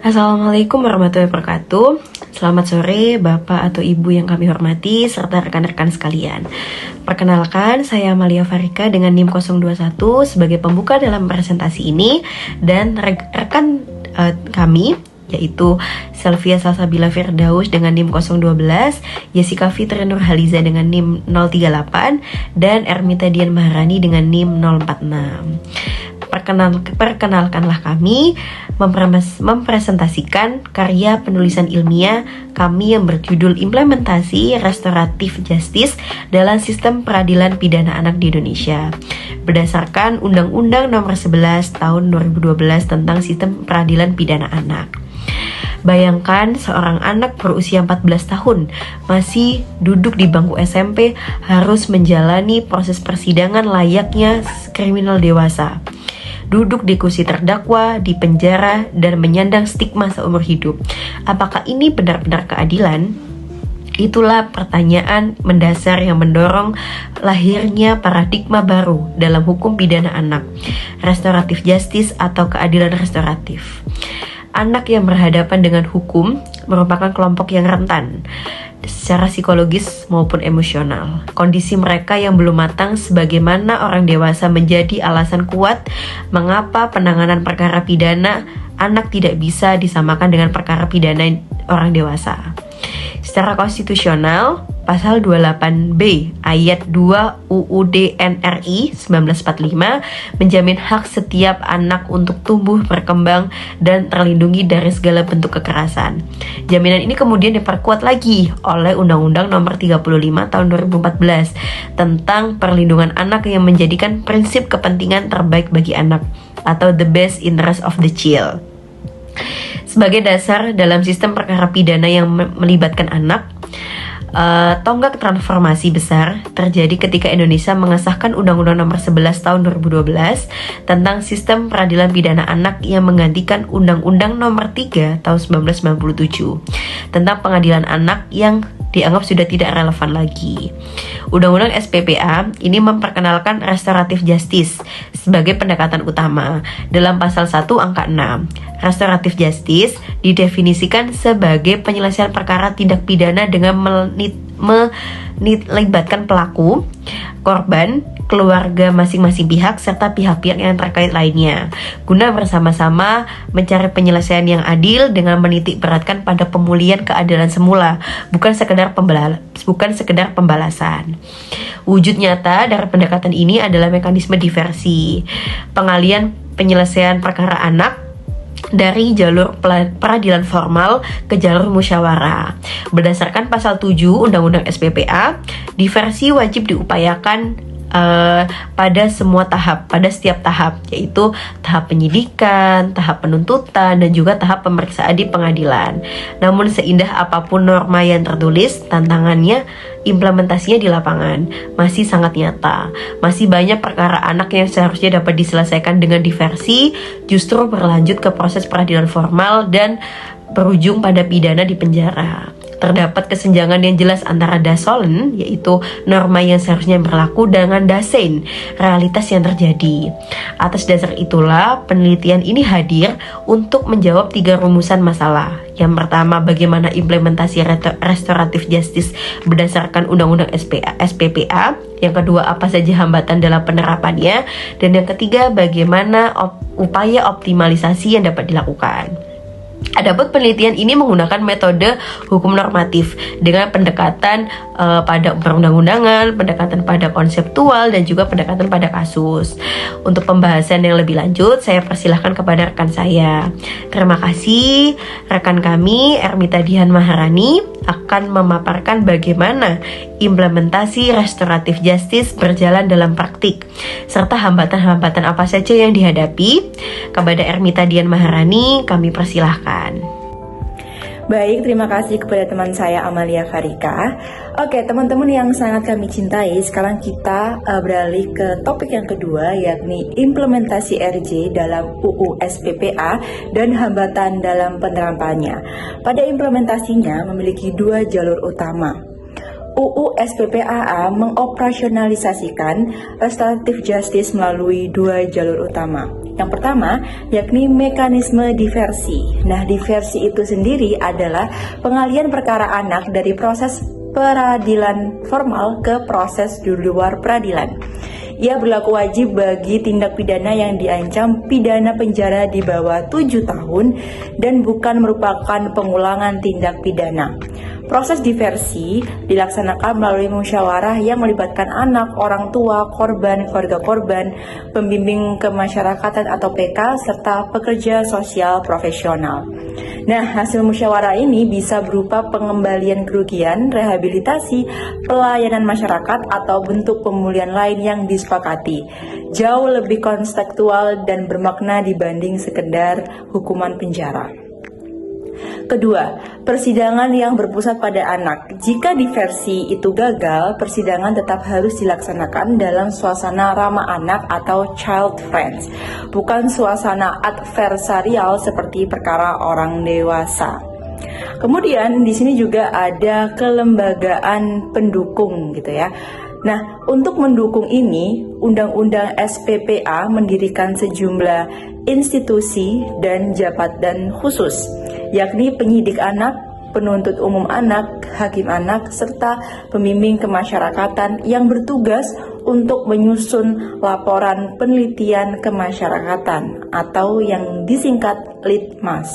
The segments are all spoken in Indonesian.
Assalamualaikum warahmatullahi wabarakatuh. Selamat sore Bapak atau Ibu yang kami hormati serta rekan-rekan sekalian. Perkenalkan, saya Amalia Farika dengan NIM 021 sebagai pembuka dalam presentasi ini. Dan rekan kami yaitu Selvia Salsabila Firdaus dengan NIM 012, Jessica Fitri Nurhaliza dengan NIM 038, dan Ermita Dian Maharani dengan NIM 046. Perkenalkanlah kami mempresentasikan karya penulisan ilmiah kami yang berjudul Implementasi Restoratif Justice dalam Sistem Peradilan Pidana Anak di Indonesia berdasarkan Undang-Undang Nomor 11 Tahun 2012 tentang Sistem Peradilan Pidana Anak. Bayangkan seorang anak berusia 14 tahun masih duduk di bangku SMP harus menjalani proses persidangan layaknya kriminal dewasa. Duduk di kursi terdakwa, di penjara, dan menyandang stigma seumur hidup. Apakah ini benar-benar keadilan? Itulah pertanyaan mendasar yang mendorong lahirnya paradigma baru dalam hukum pidana anak, restoratif justice atau keadilan restoratif. Anak yang berhadapan dengan hukum merupakan kelompok yang rentan secara psikologis maupun emosional. Kondisi mereka yang belum matang sebagaimana orang dewasa menjadi alasan kuat mengapa penanganan perkara pidana anak tidak bisa disamakan dengan perkara pidana orang dewasa. Secara konstitusional, Pasal 28B ayat 2 UUD NRI 1945 menjamin hak setiap anak untuk tumbuh, berkembang, dan terlindungi dari segala bentuk kekerasan. Jaminan ini kemudian diperkuat lagi oleh Undang-Undang Nomor 35 Tahun 2014 tentang perlindungan anak yang menjadikan prinsip kepentingan terbaik bagi anak atau the best interest of the child sebagai dasar dalam sistem perkara pidana yang melibatkan anak. Tonggak transformasi besar terjadi ketika Indonesia mengesahkan Undang-Undang Nomor 11 Tahun 2012 tentang Sistem Peradilan Pidana Anak yang menggantikan Undang-Undang Nomor 3 Tahun 1997 tentang Pengadilan Anak yang dianggap sudah tidak relevan lagi. Undang-Undang SPPA ini memperkenalkan restoratif justice sebagai pendekatan utama. Dalam pasal 1 angka 6, restoratif justice didefinisikan sebagai penyelesaian perkara tindak pidana dengan melibatkan pelaku, korban, keluarga masing-masing pihak, serta pihak-pihak yang terkait lainnya, guna bersama-sama mencari penyelesaian yang adil dengan menitik beratkan pada pemulihan keadilan semula, bukan sekedar pembalasan. Wujud nyata dari pendekatan ini adalah mekanisme diversi, pengalian penyelesaian perkara anak dari jalur peradilan formal ke jalur musyawarah. Berdasarkan pasal 7 Undang-Undang SPPA, diversi wajib diupayakan pada setiap tahap, yaitu tahap penyidikan, tahap penuntutan, dan juga tahap pemeriksaan di pengadilan. Namun seindah apapun norma yang tertulis, tantangannya implementasinya di lapangan masih sangat nyata. Masih banyak perkara anak yang seharusnya dapat diselesaikan dengan diversi justru berlanjut ke proses peradilan formal dan berujung pada pidana di penjara. Terdapat kesenjangan yang jelas antara dasolen, yaitu norma yang seharusnya berlaku, dengan dasein, realitas yang terjadi. Atas dasar itulah, penelitian ini hadir untuk menjawab 3 rumusan masalah. Yang pertama, bagaimana implementasi restoratif justice berdasarkan Undang-Undang SPPA. Yang kedua, apa saja hambatan dalam penerapannya. Dan yang ketiga, bagaimana upaya optimalisasi yang dapat dilakukan. Adapun penelitian ini menggunakan metode hukum normatif dengan pendekatan pada perundang-undangan, pendekatan pada konseptual, dan juga pendekatan pada kasus. Untuk pembahasan yang lebih lanjut, saya persilahkan kepada rekan saya. Terima kasih. Rekan kami, Ermita Dian Maharani, akan memaparkan bagaimana implementasi restoratif justice berjalan dalam praktik, serta hambatan-hambatan apa saja yang dihadapi. Kepada Ermita Dian Maharani, kami persilahkan. Baik, terima kasih kepada teman saya Amalia Farika. Oke, teman-teman yang sangat kami cintai, sekarang kita beralih ke topik yang kedua, yakni implementasi RJ dalam UU SPPA dan hambatan dalam penerapannya. Pada implementasinya memiliki 2 jalur utama. UU SPPAA mengoperasionalisasikan restoratif justice melalui 2 jalur utama, Yang pertama, yakni mekanisme diversi. Nah, diversi itu sendiri adalah pengalihan perkara anak dari proses peradilan formal ke proses di luar peradilan. Ia berlaku wajib bagi tindak pidana yang diancam pidana penjara di bawah 7 tahun dan bukan merupakan pengulangan tindak pidana. Proses diversi dilaksanakan melalui musyawarah yang melibatkan anak, orang tua, korban, keluarga korban, pembimbing kemasyarakatan atau PK, serta pekerja sosial profesional. Nah, hasil musyawarah ini bisa berupa pengembalian kerugian, rehabilitasi, pelayanan masyarakat, atau bentuk pemulihan lain yang disepakati. Jauh lebih kontekstual dan bermakna dibanding sekedar hukuman penjara. Kedua, persidangan yang berpusat pada anak. Jika diversi itu gagal, persidangan tetap harus dilaksanakan dalam suasana ramah anak atau child friends, bukan suasana adversarial seperti perkara orang dewasa. Kemudian di sini juga ada kelembagaan pendukung gitu ya. Nah, untuk mendukung ini, Undang-Undang SPPA mendirikan sejumlah institusi dan jabatan khusus, yakni penyidik anak, penuntut umum anak, hakim anak, serta pembimbing kemasyarakatan yang bertugas untuk menyusun laporan penelitian kemasyarakatan atau yang disingkat Litmas.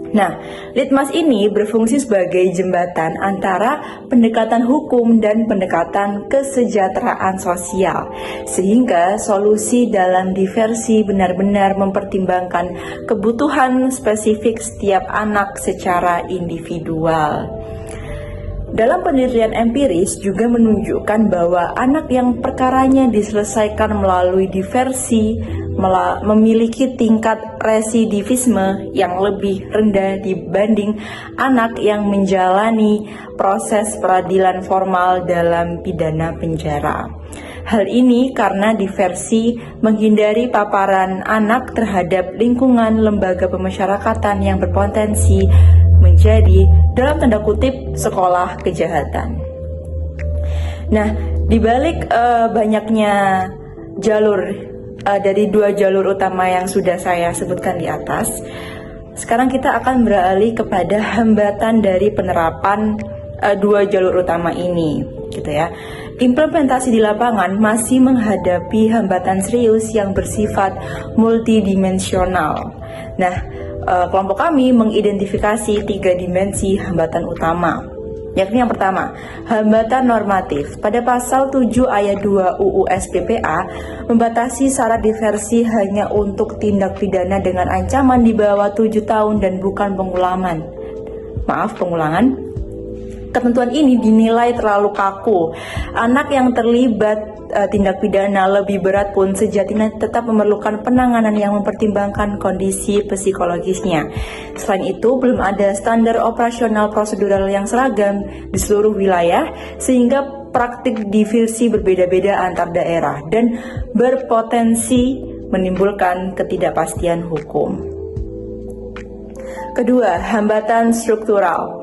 Nah, Litmas ini berfungsi sebagai jembatan antara pendekatan hukum dan pendekatan kesejahteraan sosial, sehingga solusi dalam diversi benar-benar mempertimbangkan kebutuhan spesifik setiap anak secara individual. Dalam penelitian empiris juga menunjukkan bahwa anak yang perkaranya diselesaikan melalui diversi memiliki tingkat residivisme yang lebih rendah dibanding anak yang menjalani proses peradilan formal dalam pidana penjara. Hal ini karena diversi menghindari paparan anak terhadap lingkungan lembaga pemasyarakatan yang berpotensi menjadi, dalam tanda kutip, sekolah kejahatan. Nah, dibalik banyaknya jalur dari 2 jalur utama yang sudah saya sebutkan di atas, sekarang kita akan beralih kepada hambatan dari penerapan 2 jalur utama ini, gitu ya. Implementasi di lapangan masih menghadapi hambatan serius yang bersifat multidimensional. Nah, kelompok kami mengidentifikasi 3 dimensi hambatan utama, yakni yang pertama, hambatan normatif. Pada pasal 7 ayat 2 UU SPPA membatasi syarat diversi hanya untuk tindak pidana dengan ancaman di bawah 7 tahun dan bukan pengulangan. Ketentuan ini dinilai terlalu kaku. Anak yang terlibat tindak pidana lebih berat pun sejatinya tetap memerlukan penanganan yang mempertimbangkan kondisi psikologisnya. Selain itu, belum ada standar operasional prosedural yang seragam di seluruh wilayah, sehingga praktik diversi berbeda-beda antar daerah dan berpotensi menimbulkan ketidakpastian hukum. Kedua, hambatan struktural.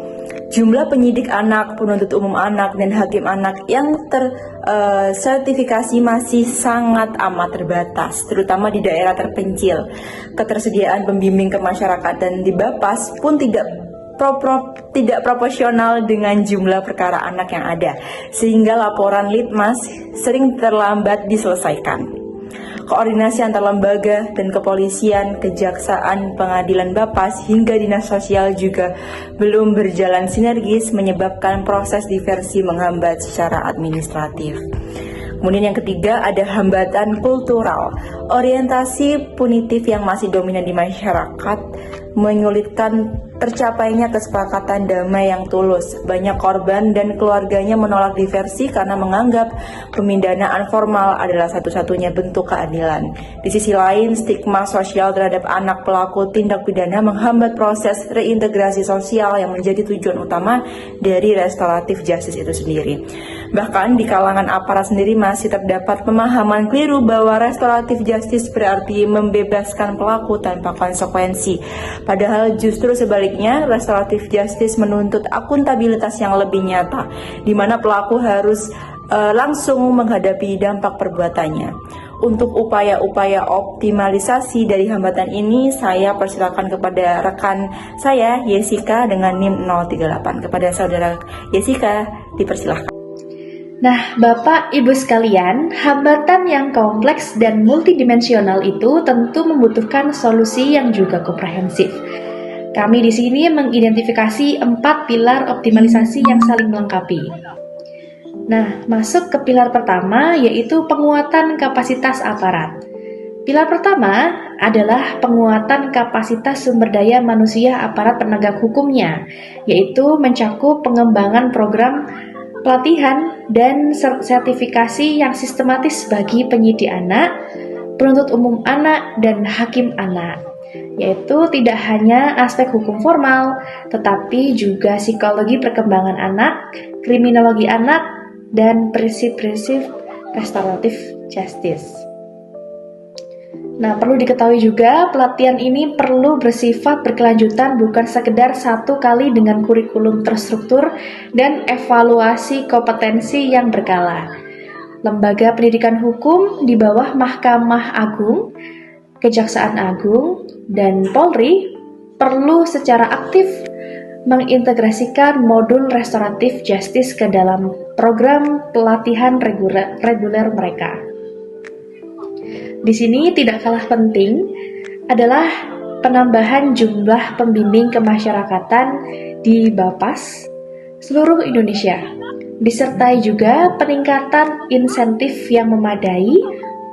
Jumlah penyidik anak, penuntut umum anak, dan hakim anak yang tersertifikasi masih sangat amat terbatas, terutama di daerah terpencil. Ketersediaan pembimbing kemasyarakatan di Bapas pun tidak proporsional dengan jumlah perkara anak yang ada, sehingga laporan Litmas sering terlambat diselesaikan. Koordinasi antar lembaga dan kepolisian, kejaksaan, pengadilan Bapas, hingga dinas sosial juga belum berjalan sinergis, menyebabkan proses diversi menghambat secara administratif. Kemudian yang ketiga ada hambatan kultural. Orientasi punitif yang masih dominan di masyarakat menyulitkan tercapainya kesepakatan damai yang tulus. Banyak korban dan keluarganya menolak diversi karena menganggap pemindanaan formal adalah satu-satunya bentuk keadilan. Di sisi lain, stigma sosial terhadap anak pelaku tindak pidana menghambat proses reintegrasi sosial yang menjadi tujuan utama dari restoratif justice itu sendiri. Bahkan di kalangan aparat sendiri masih terdapat pemahaman keliru bahwa restoratif justice berarti membebaskan pelaku tanpa konsekuensi. Padahal justru sebaliknya, restoratif justice menuntut akuntabilitas yang lebih nyata, di mana pelaku harus langsung menghadapi dampak perbuatannya. untuk upaya-upaya optimalisasi dari hambatan ini, saya persilakan kepada rekan saya, Yesika, dengan NIM 038. Kepada saudara Yesika, dipersilahkan. Nah, Bapak Ibu sekalian, hambatan yang kompleks dan multidimensional itu tentu membutuhkan solusi yang juga komprehensif. Kami di sini mengidentifikasi 4 pilar optimalisasi yang saling melengkapi. Nah, masuk ke pilar pertama, yaitu penguatan kapasitas aparat. Pilar pertama adalah penguatan kapasitas sumber daya manusia aparat penegak hukumnya, yaitu mencakup pengembangan program pelatihan dan sertifikasi yang sistematis bagi penyidik anak, penuntut umum anak, dan hakim anak. Yaitu tidak hanya aspek hukum formal, tetapi juga psikologi perkembangan anak, kriminologi anak, dan prinsip-prinsip restoratif justice. Nah, perlu diketahui juga pelatihan ini perlu bersifat berkelanjutan, bukan sekedar satu kali dengan kurikulum terstruktur dan evaluasi kompetensi yang berkala. Lembaga pendidikan hukum di bawah Mahkamah Agung, Kejaksaan Agung, dan Polri perlu secara aktif mengintegrasikan modul restoratif justice ke dalam program pelatihan reguler mereka. Di sini tidak kalah penting adalah penambahan jumlah pembimbing kemasyarakatan di Bapas seluruh Indonesia, disertai juga peningkatan insentif yang memadai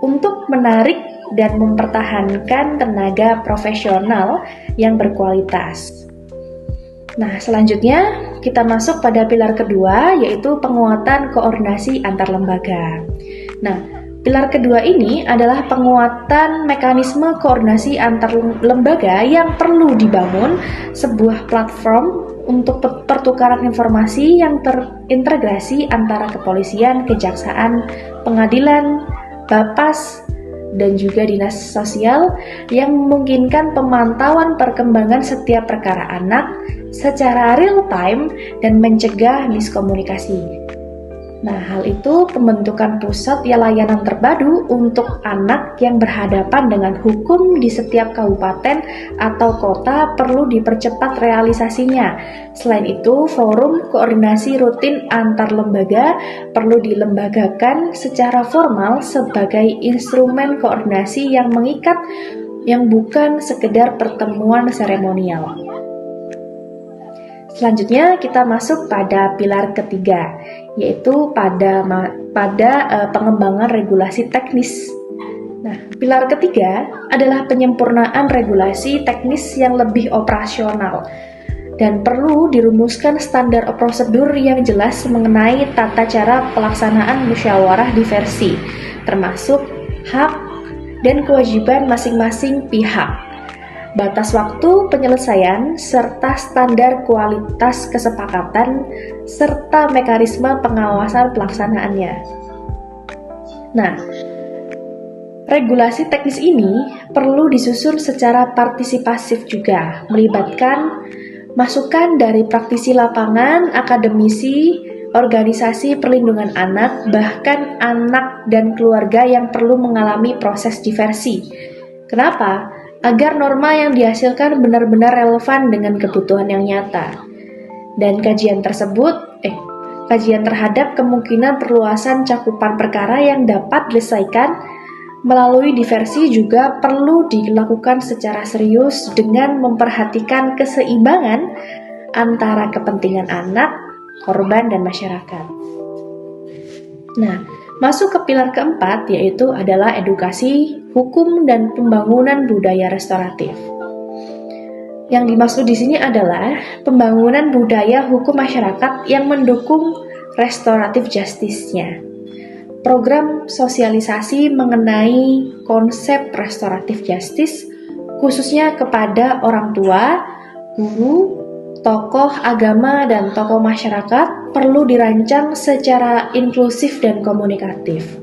untuk menarik dan mempertahankan tenaga profesional yang berkualitas. Nah, selanjutnya kita masuk pada pilar kedua, yaitu penguatan koordinasi antar lembaga. Nah, pilar kedua ini adalah penguatan mekanisme koordinasi antar lembaga yang perlu dibangun sebuah platform untuk pertukaran informasi yang terintegrasi antara kepolisian, kejaksaan, pengadilan, Bapas, dan juga dinas sosial yang memungkinkan pemantauan perkembangan setiap perkara anak secara real time dan mencegah miskomunikasi. Nah, hal itu pembentukan pusat layanan terpadu untuk anak yang berhadapan dengan hukum di setiap kabupaten atau kota perlu dipercepat realisasinya. Selain itu, forum koordinasi rutin antar lembaga perlu dilembagakan secara formal sebagai instrumen koordinasi yang mengikat, yang bukan sekedar pertemuan seremonial. Selanjutnya kita masuk pada pilar ketiga, yaitu pada pengembangan regulasi teknis. Nah, pilar ketiga adalah penyempurnaan regulasi teknis yang lebih operasional dan perlu dirumuskan standar prosedur yang jelas mengenai tata cara pelaksanaan musyawarah diversi, termasuk hak dan kewajiban masing-masing pihak, batas waktu penyelesaian, serta standar kualitas kesepakatan, serta mekanisme pengawasan pelaksanaannya. Nah, regulasi teknis ini perlu disusun secara partisipasif juga, melibatkan masukan dari praktisi lapangan, akademisi, organisasi perlindungan anak, bahkan anak dan keluarga yang perlu mengalami proses diversi. Kenapa? Agar norma yang dihasilkan benar-benar relevan dengan kebutuhan yang nyata. Dan kajian terhadap kemungkinan perluasan cakupan perkara yang dapat diselesaikan melalui diversi juga perlu dilakukan secara serius dengan memperhatikan keseimbangan antara kepentingan anak, korban, dan masyarakat. Nah, masuk ke pilar keempat, yaitu adalah edukasi, hukum, dan pembangunan budaya restoratif. Yang dimaksud di sini adalah pembangunan budaya hukum masyarakat yang mendukung restoratif justice-nya. Program sosialisasi mengenai konsep restoratif justice, khususnya kepada orang tua, guru, tokoh agama, dan tokoh masyarakat perlu dirancang secara inklusif dan komunikatif.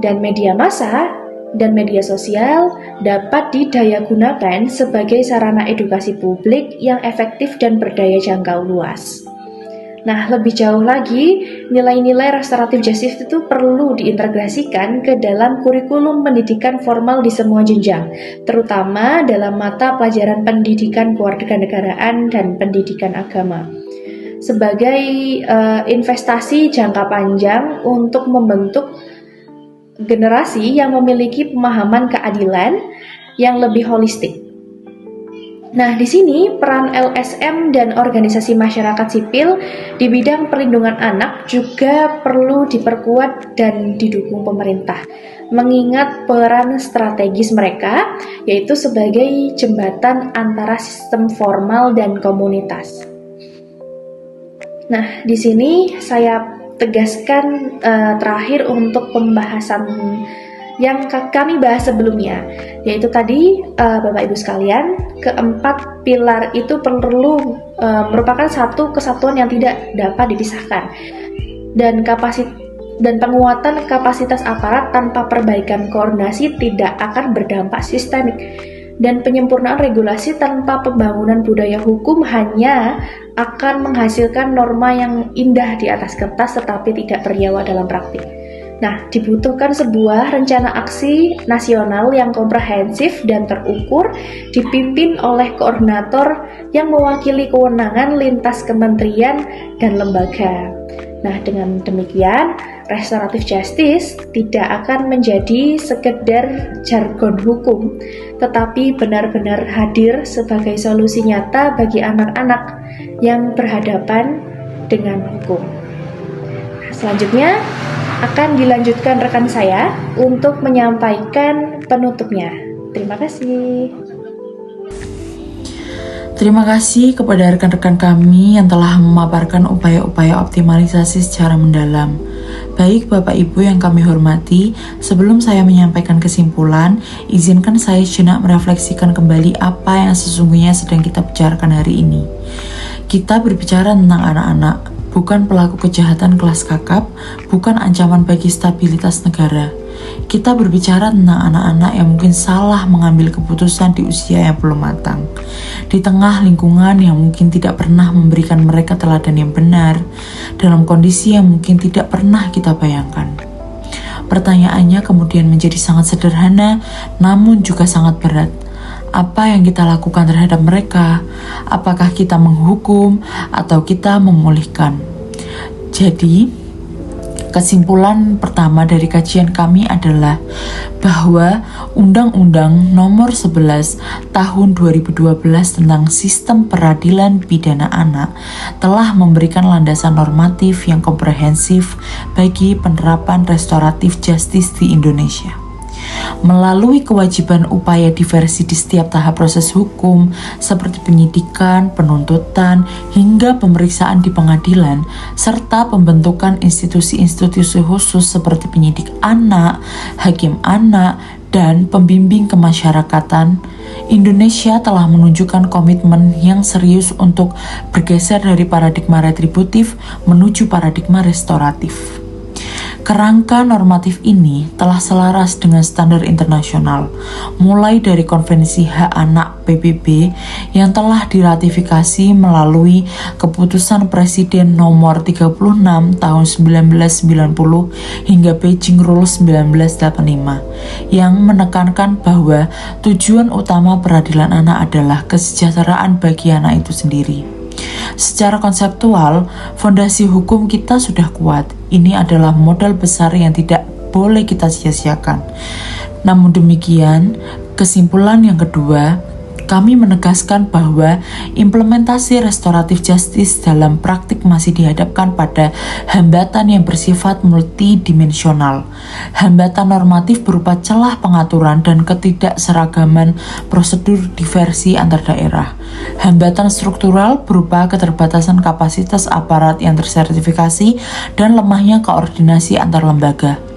Dan media massa dan media sosial dapat didayagunakan sebagai sarana edukasi publik yang efektif dan berdaya jangkau luas. Nah, lebih jauh lagi, nilai-nilai restoratif justice itu perlu diintegrasikan ke dalam kurikulum pendidikan formal di semua jenjang, terutama dalam mata pelajaran pendidikan kewarganegaraan dan pendidikan agama. Sebagai investasi jangka panjang untuk membentuk generasi yang memiliki pemahaman keadilan yang lebih holistik. Nah, di sini peran LSM dan organisasi masyarakat sipil di bidang perlindungan anak juga perlu diperkuat dan didukung pemerintah. Mengingat peran strategis mereka, yaitu sebagai jembatan antara sistem formal dan komunitas. Nah, di sini saya tegaskan terakhir untuk pembahasan yang kami bahas sebelumnya, yaitu tadi Bapak Ibu sekalian, keempat pilar itu perlu merupakan satu kesatuan yang tidak dapat dipisahkan, dan penguatan kapasitas aparat tanpa perbaikan koordinasi tidak akan berdampak sistemik, dan penyempurnaan regulasi tanpa pembangunan budaya hukum hanya akan menghasilkan norma yang indah di atas kertas tetapi tidak bernyawa dalam praktik. Nah, dibutuhkan sebuah rencana aksi nasional yang komprehensif dan terukur, dipimpin oleh koordinator yang mewakili kewenangan lintas kementerian dan lembaga. Nah, dengan demikian, restoratif justice tidak akan menjadi sekedar jargon hukum, tetapi benar-benar hadir sebagai solusi nyata bagi anak-anak yang berhadapan dengan hukum. Selanjutnya, akan dilanjutkan rekan saya untuk menyampaikan penutupnya. Terima kasih. Terima kasih kepada rekan-rekan kami yang telah memaparkan upaya-upaya optimalisasi secara mendalam. Baik Bapak Ibu yang kami hormati, sebelum saya menyampaikan kesimpulan, izinkan saya sejenak merefleksikan kembali apa yang sesungguhnya sedang kita bicarakan hari ini. Kita berbicara tentang anak-anak, bukan pelaku kejahatan kelas kakap, bukan ancaman bagi stabilitas negara. Kita berbicara tentang anak-anak yang mungkin salah mengambil keputusan di usia yang belum matang, di tengah lingkungan yang mungkin tidak pernah memberikan mereka teladan yang benar, dalam kondisi yang mungkin tidak pernah kita bayangkan. Pertanyaannya kemudian menjadi sangat sederhana, namun juga sangat berat. Apa yang kita lakukan terhadap mereka? Apakah kita menghukum atau kita memulihkan? Jadi, kesimpulan pertama dari kajian kami adalah bahwa Undang-Undang Nomor 11 Tahun 2012 tentang Sistem Peradilan Pidana Anak telah memberikan landasan normatif yang komprehensif bagi penerapan restoratif justice di Indonesia. Melalui kewajiban upaya diversi di setiap tahap proses hukum seperti penyidikan, penuntutan, hingga pemeriksaan di pengadilan, serta pembentukan institusi-institusi khusus seperti penyidik anak, hakim anak, dan pembimbing kemasyarakatan, Indonesia telah menunjukkan komitmen yang serius untuk bergeser dari paradigma retributif menuju paradigma restoratif. Kerangka normatif ini telah selaras dengan standar internasional, mulai dari Konvensi Hak Anak PBB yang telah diratifikasi melalui Keputusan Presiden Nomor 36 Tahun 1990 hingga Beijing Rules 1985, yang menekankan bahwa tujuan utama peradilan anak adalah kesejahteraan bagi anak itu sendiri. Secara konseptual, fondasi hukum kita sudah kuat. Ini adalah modal besar yang tidak boleh kita sia-siakan. Namun demikian, kesimpulan yang kedua, kami menegaskan bahwa implementasi restoratif justice dalam praktik masih dihadapkan pada hambatan yang bersifat multidimensional. Hambatan normatif berupa celah pengaturan dan ketidakseragaman prosedur diversi antar daerah. Hambatan struktural berupa keterbatasan kapasitas aparat yang tersertifikasi dan lemahnya koordinasi antar lembaga.